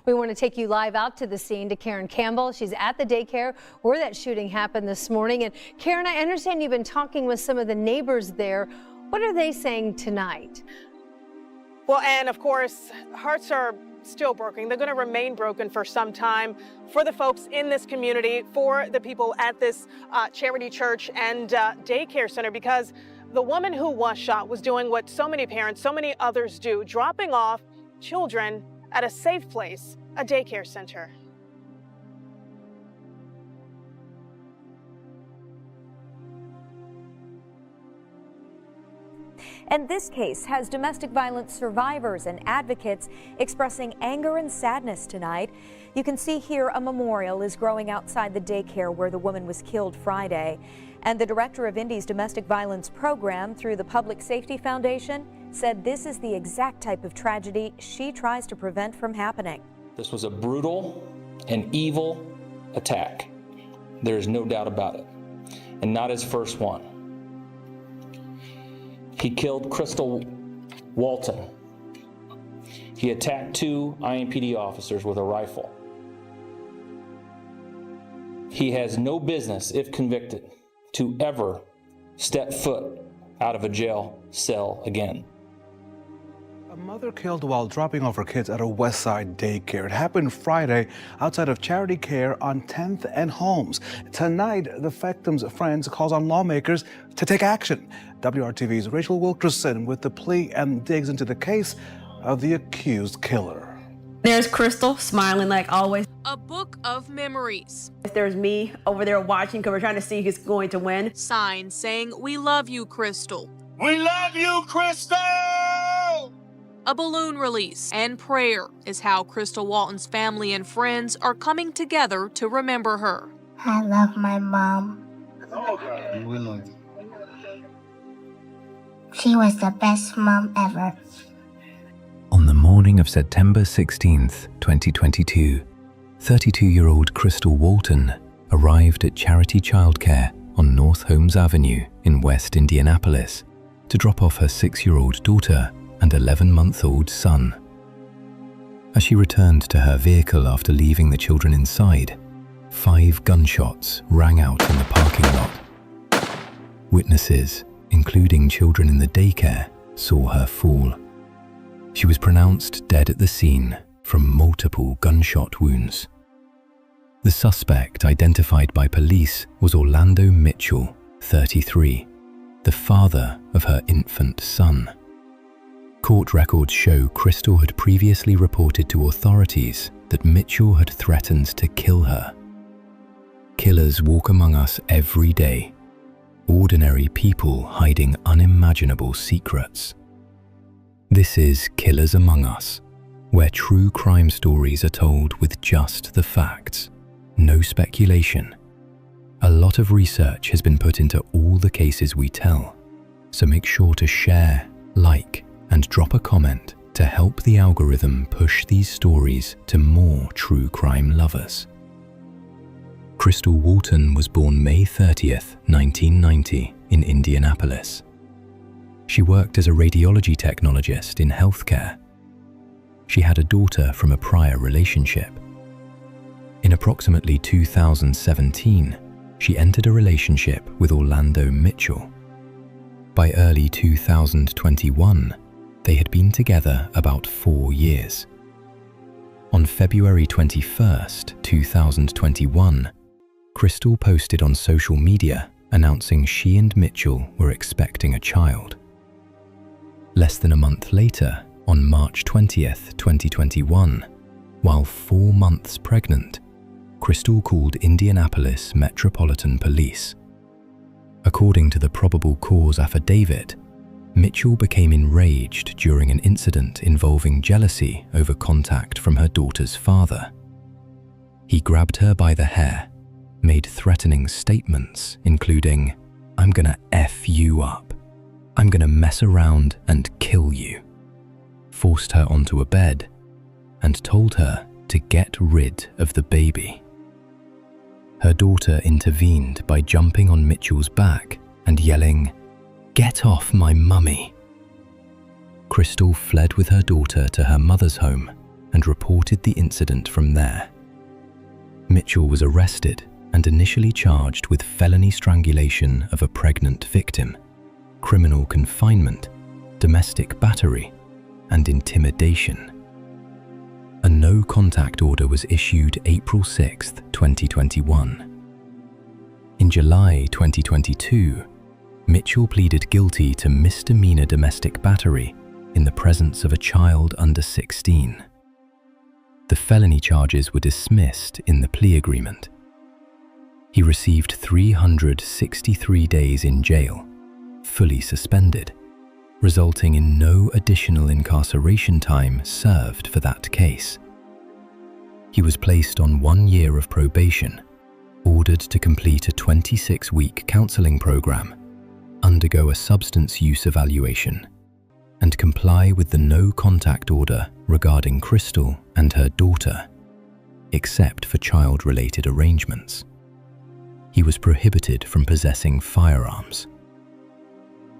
We want to take you live out to the scene to Karen Campbell. She's at the daycare where that shooting happened this morning. And Karen, I understand you've been talking with some of the neighbors there. What are they saying tonight? Well, and of course, hearts are still broken. They're going to remain broken for some time for the folks in this community, for the people at this charity church and daycare center, because the woman who was shot was doing what so many parents, so many others do, dropping off children at a safe place, a daycare center. And this case has domestic violence survivors and advocates expressing anger and sadness tonight. You can see here a memorial is growing outside the daycare where the woman was killed Friday. And the director of Indy's domestic violence program through the Public Safety Foundation said this is the exact type of tragedy she tries to prevent from happening. This was a brutal and evil attack. There is no doubt about it. And not his first one. He killed Krystal Walton. He attacked 2 IMPD officers with a rifle. He has no business, if convicted, to ever step foot out of a jail cell again. A mother killed while dropping off her kids at a West Side daycare. It happened Friday outside of Charity Care on 10th and Holmes. Tonight, the victim's friends calls on lawmakers to take action. WRTV's Rachel Wilkerson with the plea and digs into the case of the accused killer. There's Krystal smiling like always. A book of memories. There's me over there watching because we're trying to see who's going to win. Signs saying, "We love you, Krystal." We love you, Krystal! A balloon release and prayer is how Krystal Walton's family and friends are coming together to remember her. I love my mom. We love you. She was the best mom ever. On the morning of September 16th, 2022, 32-year-old Krystal Walton arrived at Charity Childcare on North Holmes Avenue in West Indianapolis to drop off her 6-year-old daughter and 11-month-old son. As she returned to her vehicle after leaving the children inside, 5 gunshots rang out in the parking lot. Witnesses, including children in the daycare, saw her fall. She was pronounced dead at the scene from multiple gunshot wounds. The suspect, identified by police, was Orlando Mitchell, 33, the father of her infant son. Court records show Krystal had previously reported to authorities that Mitchell had threatened to kill her. Killers walk among us every day, ordinary people hiding unimaginable secrets. This is Killers Among Us, where true crime stories are told with just the facts, no speculation. A lot of research has been put into all the cases we tell, so make sure to share, like, and drop a comment to help the algorithm push these stories to more true crime lovers. Krystal Walton was born May 30th, 1990 in Indianapolis. She worked as a radiology technologist in healthcare. She had a daughter from a prior relationship. In approximately 2017, she entered a relationship with Orlando Mitchell. By early 2021, they had been together about 4 years. On February 21st, 2021, Krystal posted on social media announcing she and Mitchell were expecting a child. Less than a month later, on March 20th, 2021, while 4 months pregnant, Krystal called Indianapolis Metropolitan Police. According to the probable cause affidavit, Mitchell became enraged during an incident involving jealousy over contact from her daughter's father. He grabbed her by the hair, made threatening statements including, "I'm gonna F you up. I'm gonna mess around and kill you," forced her onto a bed, and told her to get rid of the baby. Her daughter intervened by jumping on Mitchell's back and yelling, "Get off my mummy." Krystal fled with her daughter to her mother's home and reported the incident from there. Mitchell was arrested and initially charged with felony strangulation of a pregnant victim, criminal confinement, domestic battery, and intimidation. A no-contact order was issued April 6, 2021. In July 2022, Mitchell pleaded guilty to misdemeanor domestic battery in the presence of a child under 16. The felony charges were dismissed in the plea agreement. He received 363 days in jail, fully suspended, resulting in no additional incarceration time served for that case. He was placed on 1 year of probation, ordered to complete a 26-week counseling program, undergo a substance use evaluation, and comply with the no-contact order regarding Krystal and her daughter, except for child-related arrangements. He was prohibited from possessing firearms.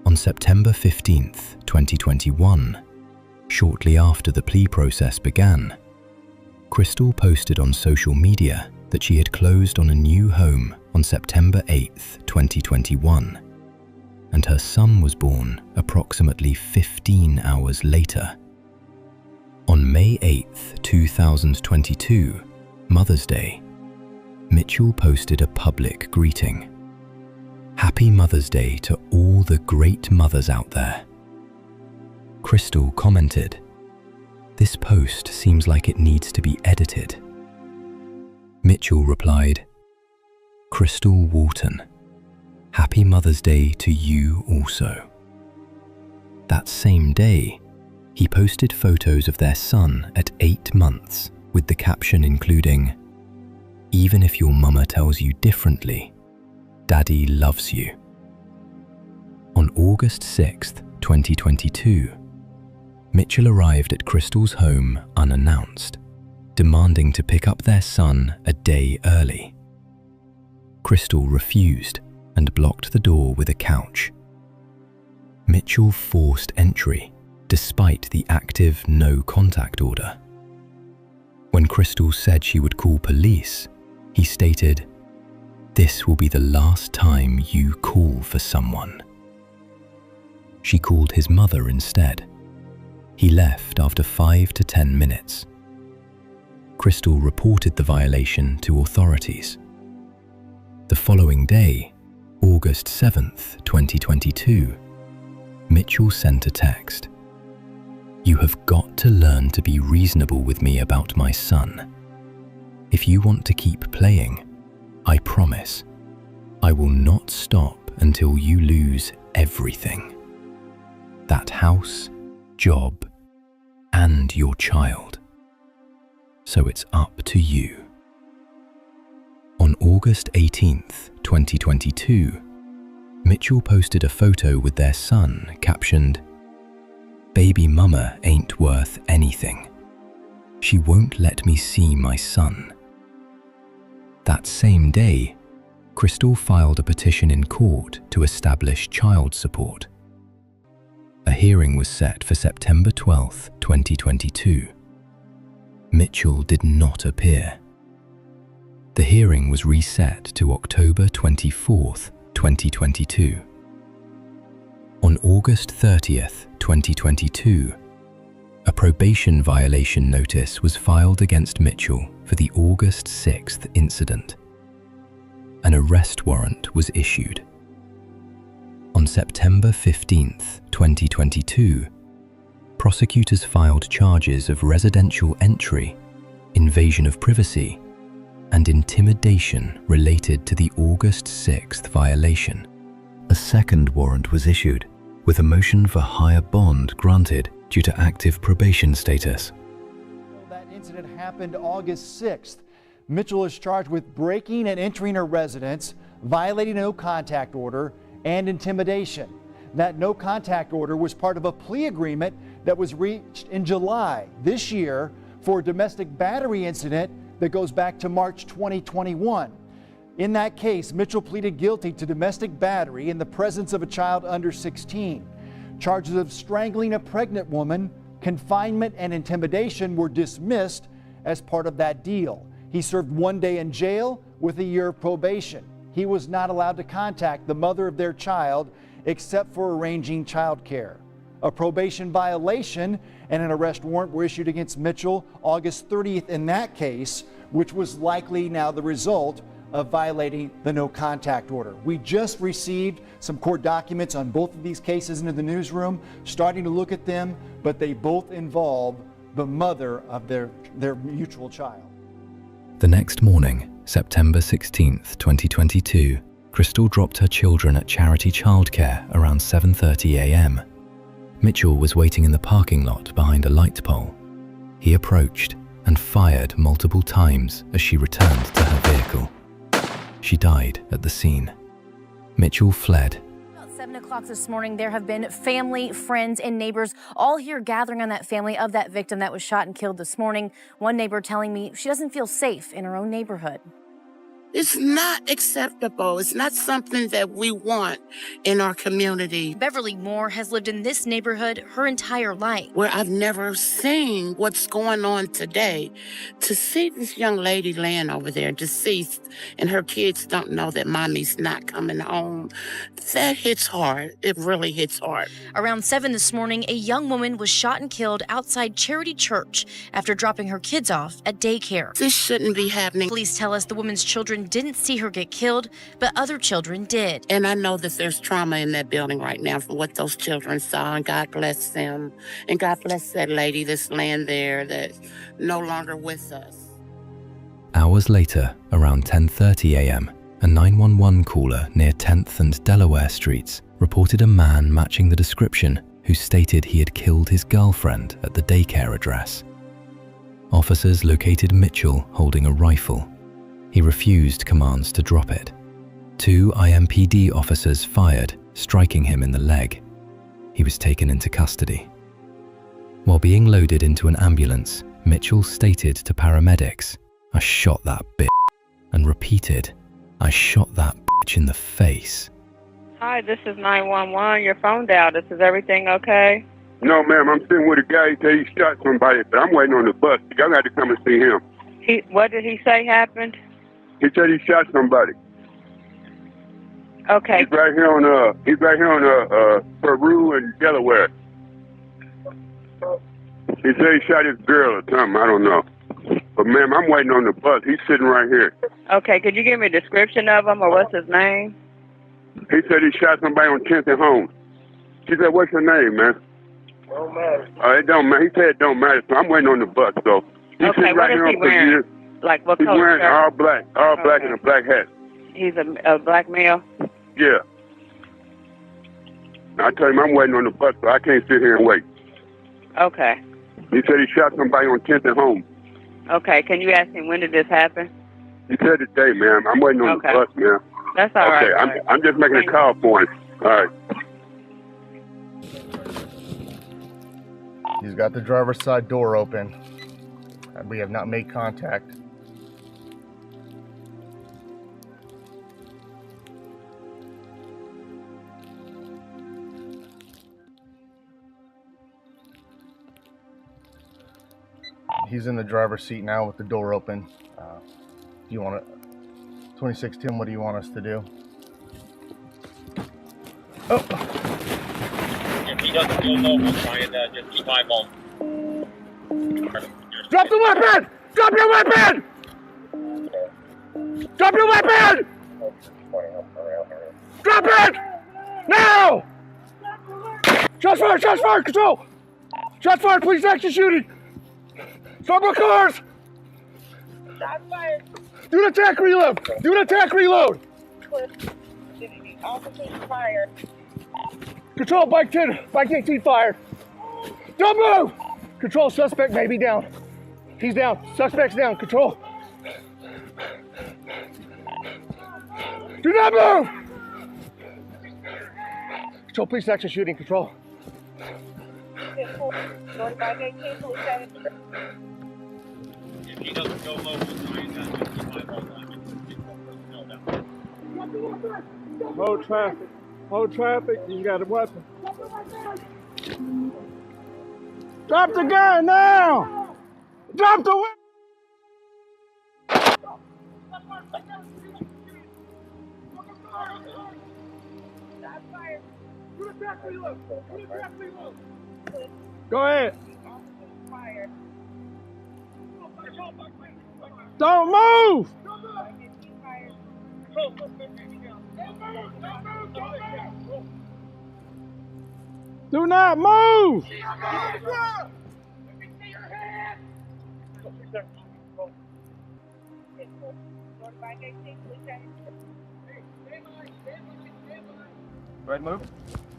On September 15, 2021, shortly after the plea process began, Krystal posted on social media that she had closed on a new home on September 8, 2021, and her son was born approximately 15 hours later. On May 8, 2022, Mother's Day, Mitchell posted a public greeting. "Happy Mother's Day to all the great mothers out there." Krystal commented, "This post seems like it needs to be edited." Mitchell replied, "Krystal Walton, Happy Mother's Day to you also." That same day, he posted photos of their son at 8 months with the caption including, "Even if your mama tells you differently, Daddy loves you." On August 6, 2022, Mitchell arrived at Krystal's home unannounced, demanding to pick up their son a day early. Krystal refused and blocked the door with a couch. Mitchell forced entry despite the active no-contact order. When Krystal said she would call police, he stated, "This will be the last time you call for someone." She called his mother instead. He left after 5 to 10 minutes. Krystal reported the violation to authorities. The following day, August 7, 2022, Mitchell sent a text. "You have got to learn to be reasonable with me about my son. If you want to keep playing, I promise, I will not stop until you lose everything. That house, job, and your child. So it's up to you." On August 18, 2022, Mitchell posted a photo with their son captioned, "Baby mama ain't worth anything. She won't let me see my son." That same day, Krystal filed a petition in court to establish child support. A hearing was set for September 12, 2022. Mitchell did not appear. The hearing was reset to October 24, 2022. On August 30, 2022, a probation violation notice was filed against Mitchell for the August 6th incident. An arrest warrant was issued. On September 15, 2022, prosecutors filed charges of residential entry, invasion of privacy, and intimidation related to the August 6th violation. A second warrant was issued, with a motion for higher bond granted due to active probation status. That incident happened August 6th. Mitchell is charged with breaking and entering her residence, violating a no-contact order, and intimidation. That no-contact order was part of a plea agreement that was reached in July this year for a domestic battery incident that goes back to March 2021. In that case, Mitchell pleaded guilty to domestic battery in the presence of a child under 16. Charges of strangling a pregnant woman, Confinement and intimidation were dismissed as part of that deal. He served 1 day in jail with a year of probation. He was not allowed to contact the mother of their child except for arranging child care. A probation violation and an arrest warrant were issued against Mitchell August 30th in that case, which was likely now the result of violating the no contact order. We just received some court documents on both of these cases into the newsroom, starting to look at them, but they both involve the mother of their mutual child. The next morning, September 16th, 2022, Krystal dropped her children at charity childcare around 7:30 a.m. Mitchell was waiting in the parking lot behind a light pole. He approached and fired multiple times as she returned to her vehicle. She died at the scene. Mitchell fled. About 7 o'clock this morning, there have been family, friends, and neighbors all here gathering on that family of that victim that was shot and killed this morning. One neighbor telling me she doesn't feel safe in her own neighborhood. It's not acceptable. It's not something that we want in our community. Beverly Moore has lived in this neighborhood her entire life. Where I've never seen what's going on today. To see this young lady laying over there deceased and her kids don't know that mommy's not coming home, that hits hard. It really hits hard. Around 7 this morning, a young woman was shot and killed outside Charity Church after dropping her kids off at daycare. This shouldn't be happening. Police tell us the woman's children didn't see her get killed, but other children did. And I know that there's trauma in that building right now for what those children saw, and God bless them. And God bless that lady that's laying there that's no longer with us. Hours later, around 10:30 a.m., a 911 caller near 10th and Delaware Streets reported a man matching the description who stated he had killed his girlfriend at the daycare address. Officers located Mitchell holding a rifle. He refused commands to drop it. 2 IMPD officers fired, striking him in the leg. He was taken into custody. While being loaded into an ambulance, Mitchell stated to paramedics, "I shot that bitch," and repeated, "I shot that bitch in the face." Hi, this is 911. Your phone dialed. Is everything okay? No, ma'am. I'm sitting with a guy. He said he shot somebody, but I'm waiting on the bus. Y'all got to come and see him. What did he say happened? He said he shot somebody. Okay. He's right here on Peru and Delaware. He said he shot his girl or something. I don't know. But ma'am, I'm waiting on the bus. He's sitting right here. Okay. Could you give me a description of him or what's his name? He said he shot somebody on 10th and Holmes. She said, "What's your name, man?" Don't matter. It don't matter. He said it don't matter. So I'm waiting on the bus. So he's Okay. sitting What right is here he on wearing? Like what He's color? wearing shirt? all black and a black hat. He's a black male. Yeah. I told him I'm waiting on the bus, so I can't sit here and wait. Okay. He said he shot somebody on 10th and Holmes. Okay. Can you ask him when did this happen? He said today, ma'am. I'm waiting on the bus, ma'am. That's all right. Okay, I'm just making a call for him. All right. He's got the driver's side door open. We have not made contact. He's in the driver's seat now with the door open. Do you want to, 2610, what do you want us to do? Oh. If he doesn't go low, we'll try and just keep eyeballing. Drop the weapon! Drop your weapon! Drop your weapon! Drop it! Now! Shots fired! Shots fired! Control! Shots fired! Police action shooting! Stop more cars! Shots fired. Do an attack reload! Do an attack reload! Officers fired. Control, bike 10, bike 18 fired. Don't move! Control, suspect may be down. He's down. Suspect's down. Control. Do not move! Control, police action shooting. Control. If he doesn't go low, we'll try and just keep eyeballing. Hold traffic. Hold traffic. You got a weapon. Drop the gun now! Drop the weapon! Go ahead. Don't move! Do not move! Right, move.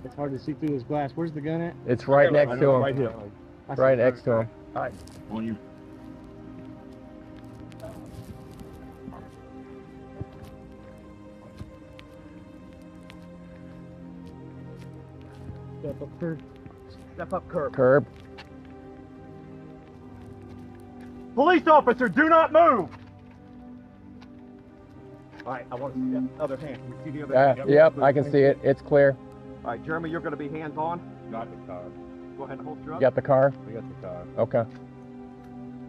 It's hard to see through this glass. Where's the gun at? It's right next to him. Right here. Right next to him. All right. On you. Step up curb. Step up curb. Curb. Police officer, do not move! All right, I want to see that other hand. Can we see the other hand? Yep, I can see it. It's clear. All right, Jeremy, you're going to be hands-on. Got the car. Go ahead and hold your up. Got the car? We got the car. Okay.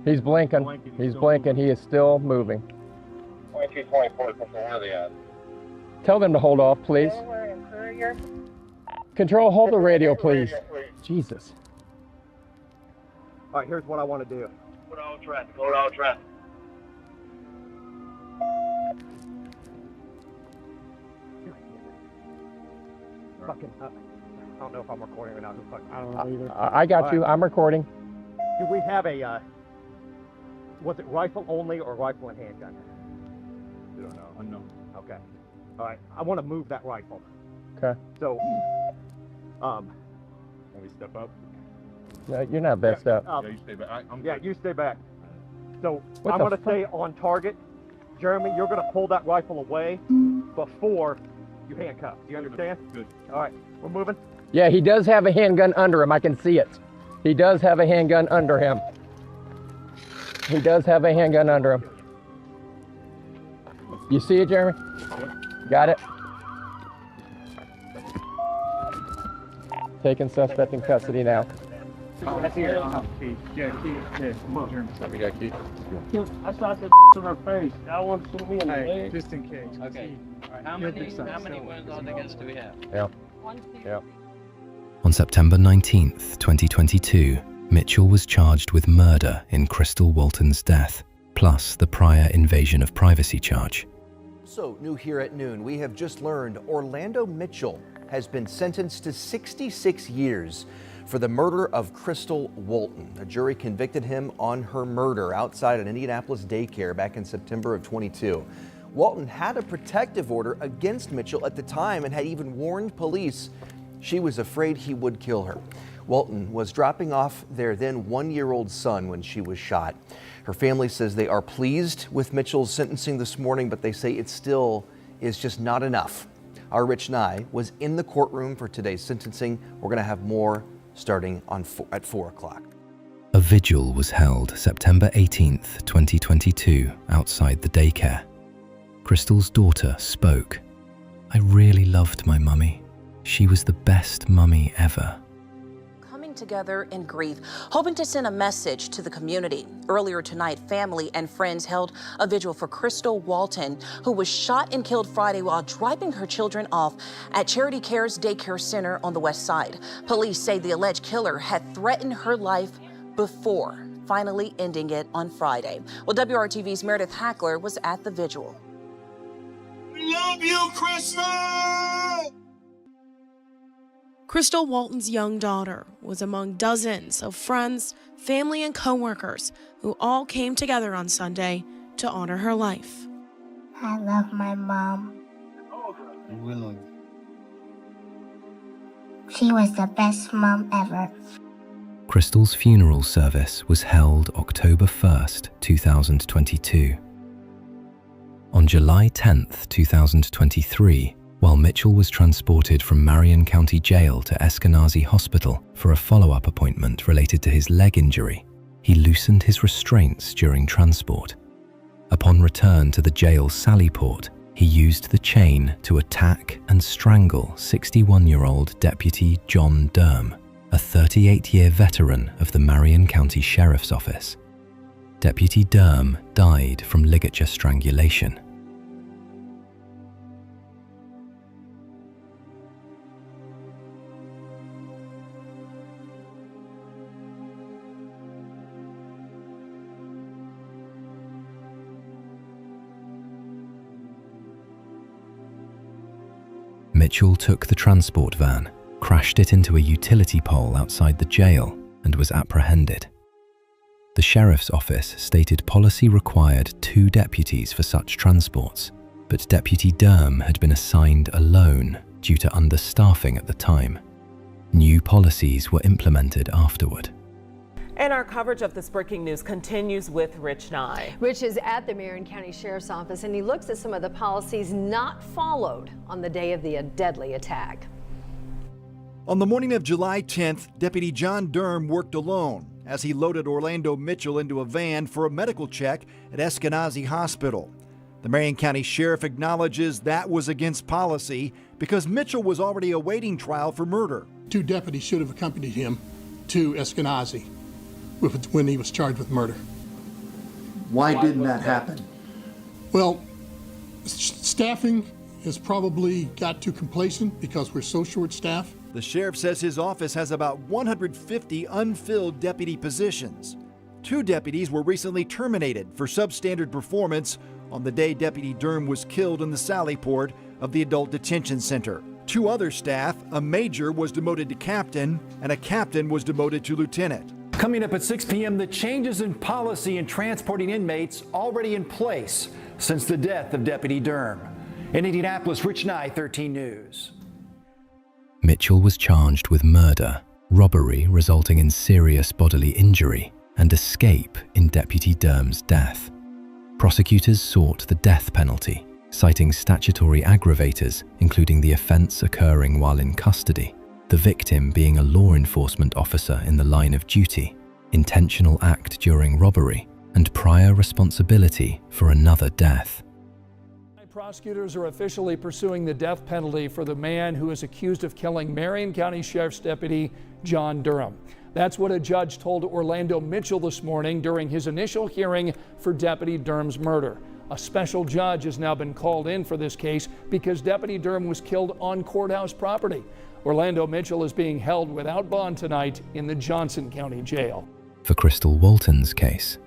He's blinking. He's blinking. He is still moving. 2224, where are they at? Tell them to hold off, please. Control, hold the radio, please. Jesus. All right, here's what I want to do. Hold on track. Hold on track. Fucking, I don't know if I'm recording or not. I don't know either. I got you. I'm recording. Do we have a, was it rifle only or rifle and handgun? I don't know. Unknown. Okay. All right, I want to move that rifle. Okay. So, Can we step up? No, you're not best up. Yeah, you stay back. You stay back. So, What I'm the going to stay on target. Jeremy, you're going to pull that rifle away before you handcuff. Do you understand? Good. All right, we're moving. Yeah, he does have a handgun under him. I can see it. He does have a handgun under him. He does have a handgun under him. You see it, Jeremy? Got it? Taking suspect in custody now. That's here. Yeah, come on, Jeremy. We got key. I shot that in her face. That one shoot me in the leg. Just in case. Okay. How many wounds on the guns do we have? Yeah. Yeah. On September 19th, 2022, Mitchell was charged with murder in Krystal Walton's death, plus the prior invasion of privacy charge. So new here at noon, we have just learned Orlando Mitchell has been sentenced to 66 years for the murder of Krystal Walton. A jury convicted him on her murder outside an Indianapolis daycare back in September of 22. Walton had a protective order against Mitchell at the time and had even warned police she was afraid he would kill her. Walton was dropping off their then one-year-old son when she was shot. Her family says they are pleased with Mitchell's sentencing this morning, but they say it still is just not enough. Our Rich Nye was in the courtroom for today's sentencing. We're going to have more starting at 4 o'clock. A vigil was held September 18th, 2022, outside the daycare. Krystal's daughter spoke. "I really loved my mummy. She was the best mummy ever." Coming together in grief, hoping to send a message to the community. Earlier tonight, family and friends held a vigil for Krystal Walton, who was shot and killed Friday while dropping her children off at Charity Care's Daycare Center on the west side. Police say the alleged killer had threatened her life before, finally ending it on Friday. Well, WRTV's Meredith Hackler was at the vigil. We love you, Krystal! Krystal Walton's young daughter was among dozens of friends, family, and co-workers who all came together on Sunday to honor her life. I love my mom. She was the best mom ever. Krystal's funeral service was held October 1st, 2022. On July 10th, 2023, while Mitchell was transported from Marion County Jail to Eskenazi Hospital for a follow-up appointment related to his leg injury, he loosened his restraints during transport. Upon return to the jail's sally port, he used the chain to attack and strangle 61-year-old Deputy John Durham. a 38-year veteran of the Marion County Sheriff's Office. Deputy Durham died from ligature strangulation. Mitchell took the transport van, crashed it into a utility pole outside the jail, and was apprehended. The sheriff's office stated policy required 2 deputies for such transports, but Deputy Durham had been assigned alone due to understaffing at the time. New policies were implemented afterward. And our coverage of this breaking news continues with Rich Nye. Rich is at the Marion County Sheriff's Office, and he looks at some of the policies not followed on the day of the deadly attack. On the morning of July 10th, Deputy John Durham worked alone as he loaded Orlando Mitchell into a van for a medical check at Eskenazi Hospital. The Marion County Sheriff acknowledges that was against policy because Mitchell was already awaiting trial for murder. 2 deputies should have accompanied him to Eskenazi when he was charged with murder. Why didn't that happen? Well, staffing has probably got too complacent because we're so short-staffed. The sheriff says his office has about 150 unfilled deputy positions. 2 deputies were recently terminated for substandard performance on the day Deputy Durham was killed in the Sally Port of the Adult Detention Center. 2 other staff, a major was demoted to captain, and a captain was demoted to lieutenant. Coming up at 6 p.m., the changes in policy in transporting inmates already in place since the death of Deputy Durham. In Indianapolis, Rich Nye, 13 News. Mitchell was charged with murder, robbery resulting in serious bodily injury, and escape in Deputy Durham's death. Prosecutors sought the death penalty, citing statutory aggravators, including the offense occurring while in custody, the victim being a law enforcement officer in the line of duty, intentional act during robbery, and prior responsibility for another death. Prosecutors are officially pursuing the death penalty for the man who is accused of killing Marion County Sheriff's Deputy John Durham. That's what a judge told Orlando Mitchell this morning during his initial hearing for Deputy Durham's murder. A special judge has now been called in for this case because Deputy Durham was killed on courthouse property. Orlando Mitchell is being held without bond tonight in the Johnson County Jail. For Krystal Walton's case,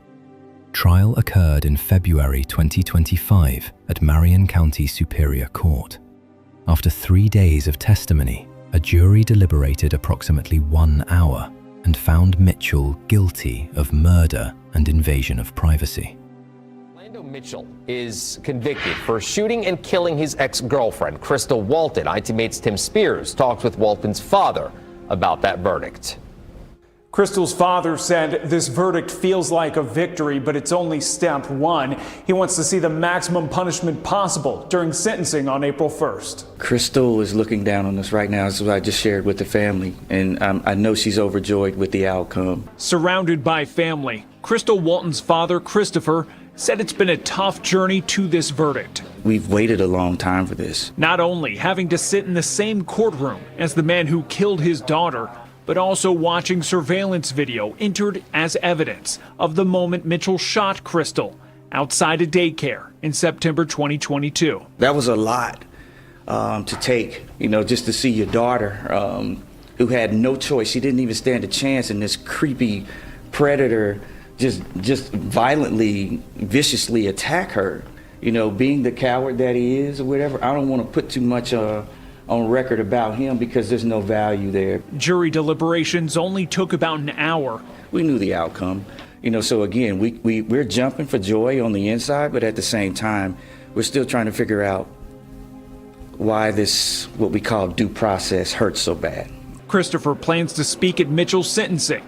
trial occurred in February 2025 at Marion County Superior Court. After 3 days of testimony, a jury deliberated approximately 1 hour and found Mitchell guilty of murder and invasion of privacy. Orlando Mitchell is convicted for shooting and killing his ex-girlfriend, Krystal Walton. ITMate's Tim Spears talked with Walton's father about that verdict. Krystal's father said this verdict feels like a victory, but it's only step 1. He wants to see the maximum punishment possible during sentencing on April 1st. Krystal is looking down on us right now, as I just shared with the family, and I know she's overjoyed with the outcome. Surrounded by family, Krystal Walton's father, Christopher, said it's been a tough journey to this verdict. We've waited a long time for this. Not only having to sit in the same courtroom as the man who killed his daughter, but also watching surveillance video entered as evidence of the moment Mitchell shot Krystal outside a daycare in September 2022. That was a lot to take, just to see your daughter who had no choice. She didn't even stand a chance, and this creepy predator just violently, viciously attack her. Being the coward that he is or whatever, I don't want to put too much on record about him because there's no value there. Jury deliberations only took about an hour. We knew the outcome, so again, we're jumping for joy on the inside, but at the same time, we're still trying to figure out why this, what we call due process, hurts so bad. Christopher plans to speak at Mitchell's sentencing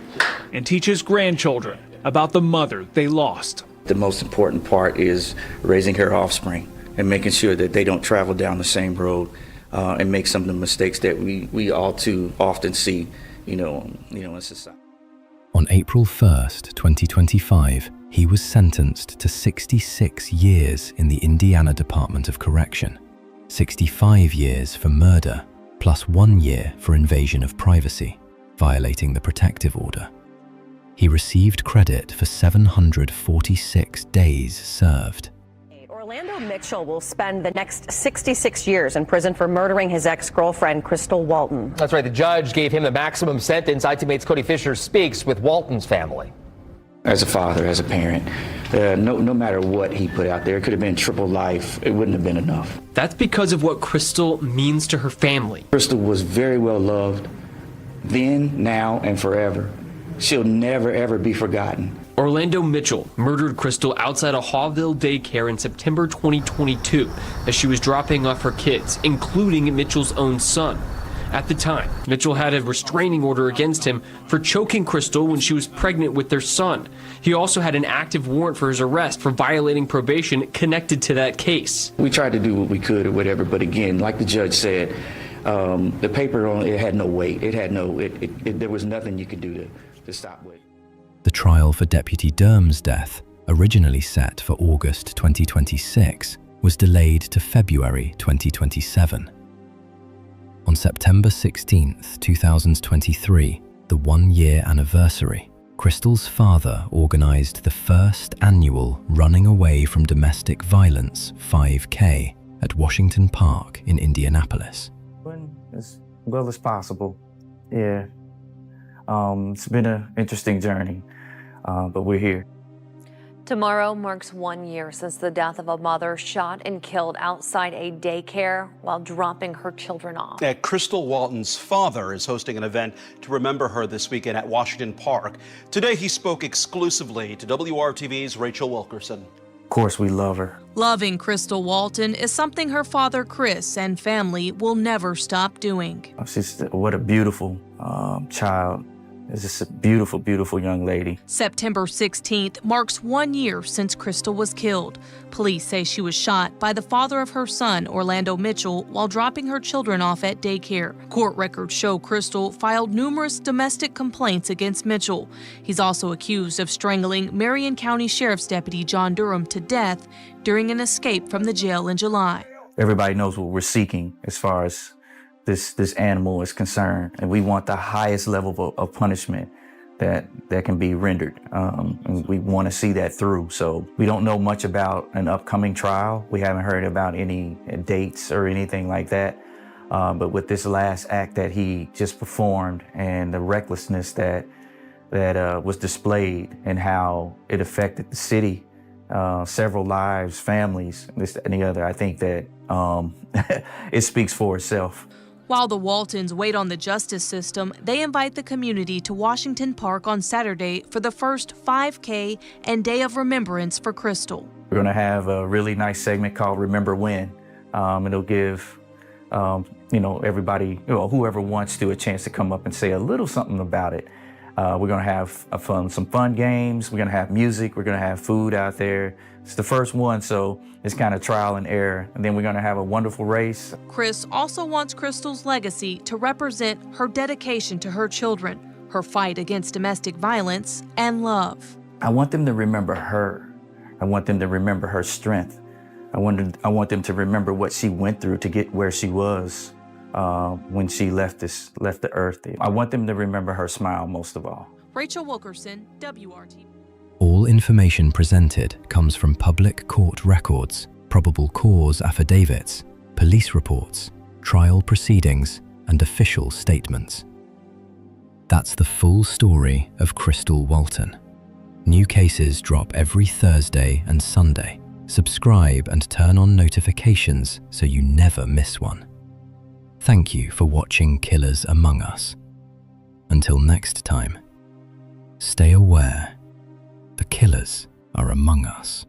and teach his grandchildren about the mother they lost. The most important part is raising her offspring and making sure that they don't travel down the same road and make some of the mistakes that we all too often see, in society. On April 1st, 2025, he was sentenced to 66 years in the Indiana Department of Correction, 65 years for murder, plus 1 year for invasion of privacy. violating the protective order. He received credit for 746 days served. Orlando Mitchell will spend the next 66 years in prison for murdering his ex-girlfriend, Krystal Walton. That's right. The judge gave him the maximum sentence. ITMate's Cody Fisher speaks with Walton's family. As a father, as a parent, no matter what he put out there, it could have been triple life. It wouldn't have been enough. That's because of what Krystal means to her family. Krystal was very well loved then, now, and forever. She'll never, ever be forgotten. Orlando Mitchell murdered Krystal outside a Hawville daycare in September 2022 as she was dropping off her kids, including Mitchell's own son. At the time, Mitchell had a restraining order against him for choking Krystal when she was pregnant with their son. He also had an active warrant for his arrest for violating probation connected to that case. We tried to do what we could or whatever, but again, like the judge said, the paper on it had no weight. It had no, there was nothing you could do to stop with. The trial for Deputy Durham's death, originally set for August 2026, was delayed to February 2027. On September 16, 2023, the one-year anniversary, Krystal's father organized the first annual Running Away from Domestic Violence 5K at Washington Park in Indianapolis. As well as possible, yeah. It's been an interesting journey, but we're here. Tomorrow marks 1 year since the death of a mother shot and killed outside a daycare while dropping her children off. Krystal Walton's father is hosting an event to remember her this weekend at Washington Park. Today he spoke exclusively to WRTV's Rachel Wilkerson. Of course, we love her. Loving Krystal Walton is something her father, Chris, and family will never stop doing. She's what a beautiful child. It's just a beautiful, beautiful young lady. September 16th marks 1 year since Krystal was killed. Police say she was shot by the father of her son, Orlando Mitchell, while dropping her children off at daycare. Court records show Krystal filed numerous domestic complaints against Mitchell. He's also accused of strangling Marion County Sheriff's Deputy John Durham to death during an escape from the jail in July. Everybody knows what we're seeking as far as this animal is concerned, and we want the highest level of punishment that can be rendered, and we want to see that through. So we don't know much about an upcoming trial. We haven't heard about any dates or anything like that, but with this last act that he just performed and the recklessness that was displayed and how it affected the city, several lives, families, this and the other, I think that it speaks for itself. While the Waltons wait on the justice system, they invite the community to Washington Park on Saturday for the first 5K and Day of Remembrance for Krystal. We're going to have a really nice segment called Remember When. It'll give everybody, whoever wants to, a chance to come up and say a little something about it. We're going to have some fun games. We're going to have music. We're going to have food out there. It's the first one, so it's kind of trial and error. And then we're going to have a wonderful race. Chris also wants Krystal's legacy to represent her dedication to her children, her fight against domestic violence, and love. I want them to remember her. I want them to remember her strength. I want them to remember what she went through to get where she was when she left the earth. I want them to remember her smile most of all. Rachel Wilkerson, WRTV. All information presented comes from public court records, probable cause affidavits, police reports, trial proceedings, and official statements. That's the full story of Krystal Walton. New cases drop every Thursday and Sunday. Subscribe and turn on notifications so you never miss one. Thank you for watching Killers Among Us. Until next time, stay aware. The killers are among us.